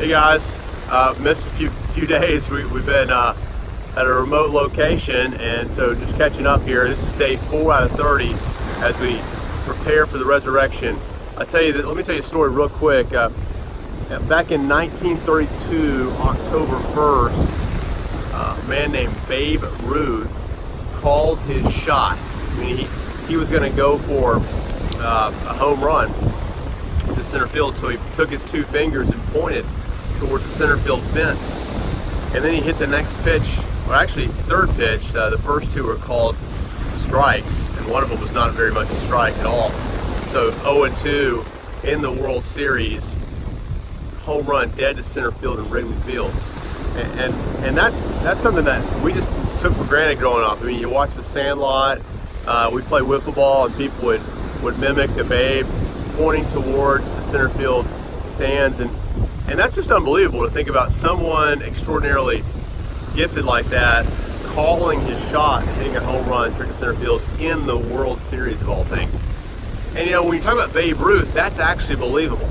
Hey guys, missed a few days. We've been at a remote location, and so just catching up here. This is day 4 out of 30 as we prepare for the resurrection. Let me tell you a story real quick. Back in 1932, October 1st, a man named Babe Ruth called his shot. I mean, he was going to go for a home run to center field, so he took his 2 fingers and pointed towards the center field fence, and then he hit the next pitch, or actually third pitch. The first 2 were called strikes, and one of them was not very much a strike at all. So 0-2 in the World Series, home run dead to center field in Wrigley Field, and that's something that we just took for granted growing up. I mean, you watch The Sandlot, we play wiffle ball, and people would mimic the Babe pointing towards the center field stands, and that's just unbelievable to think about someone extraordinarily gifted like that calling his shot and hitting a home run straight to center field in the World Series of all things. And when you talk about Babe Ruth, that's actually believable.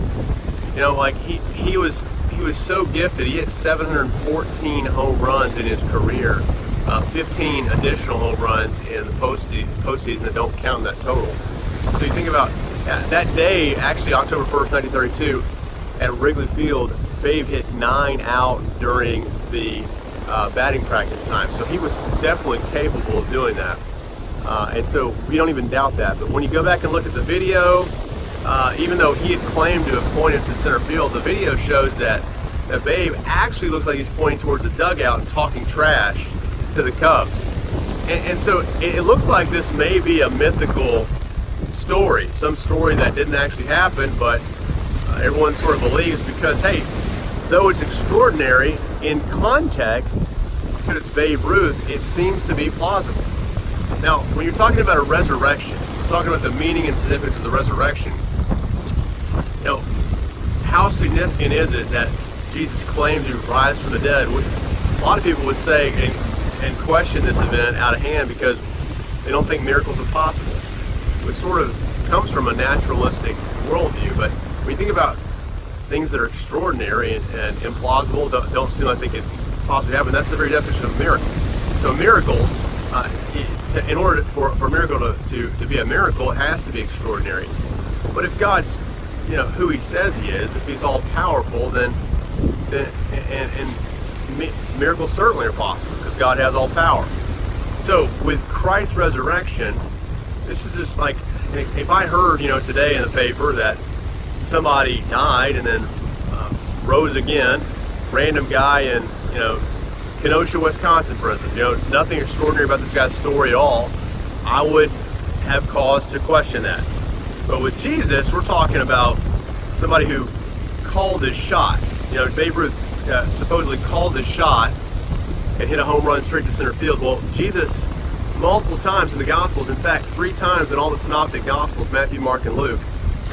Like he was so gifted. He hit 714 home runs in his career, 15 additional home runs in the postseason that don't count in that total. So you think about that day, actually October 1st, 1932, at Wrigley Field, Babe hit 9 out during the batting practice time. So he was definitely capable of doing that. And so we don't even doubt that. But when you go back and look at the video, even though he had claimed to have pointed to center field, the video shows that Babe actually looks like he's pointing towards the dugout and talking trash to the Cubs. And so it looks like this may be a mythical story, some story that didn't actually happen, but everyone sort of believes because, hey, though it's extraordinary in context, because it's Babe Ruth, it seems to be plausible. Now, when you're talking about a resurrection, talking about the meaning and significance of the resurrection, how significant is it that Jesus claimed to rise from the dead? A lot of people would say and question this event out of hand because they don't think miracles are possible, which sort of comes from a naturalistic worldview. But when you think about things that are extraordinary and implausible, don't seem like they could possibly happen, that's the very definition of a miracle. So miracles, in order for a miracle to be a miracle, it has to be extraordinary. But if God's who he says he is, if he's all powerful, then miracles certainly are possible because God has all power. So with Christ's resurrection, this is just like, if I heard today in the paper that somebody died and then rose again, random guy in Kenosha, Wisconsin, for instance, nothing extraordinary about this guy's story at all, I would have cause to question that. But with Jesus, we're talking about somebody who called his shot. Babe Ruth supposedly called his shot and hit a home run straight to center field. Well, Jesus, multiple times in the Gospels, in fact 3 times in all the Synoptic Gospels, Matthew, Mark, and Luke,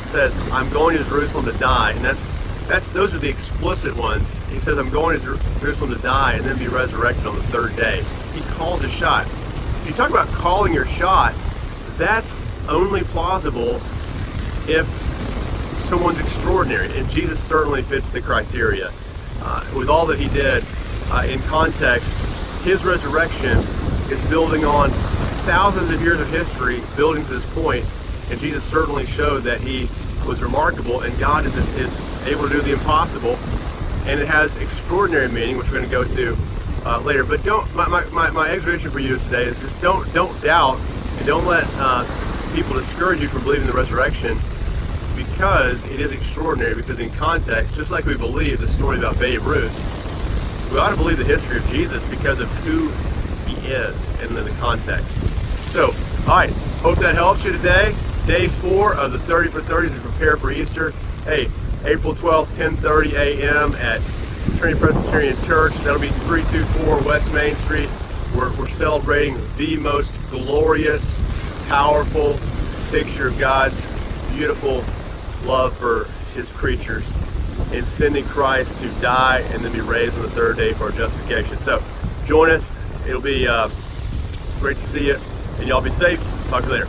says, "I'm going to Jerusalem to die," and those are the explicit ones. He says, "I'm going to Jerusalem to die and then be resurrected on the 3rd day." He calls his shot. So you talk about calling your shot, that's only plausible if someone's extraordinary, and Jesus certainly fits the criteria. With all that he did, in context, his resurrection is building on thousands of years of history, building to this point, and Jesus certainly showed that he was remarkable, and God is able to do the impossible, and it has extraordinary meaning, which we're going to go to later. But my exhortation for you today is just don't doubt, and don't let people discourage you from believing the resurrection, because it is extraordinary. Because in context, just like we believe the story about Babe Ruth, we ought to believe the history of Jesus because of who he is and in the context. So, all right, hope that helps you today. Day 4 of the 30 for 30s as we prepare for Easter. Hey, April 12th, 10:30 a.m. at Trinity Presbyterian Church. That'll be 324 West Main Street. We're celebrating the most glorious, powerful picture of God's beautiful love for his creatures in sending Christ to die and then be raised on the 3rd day for our justification. So join us. It'll be great to see you, and y'all be safe. Talk to you later.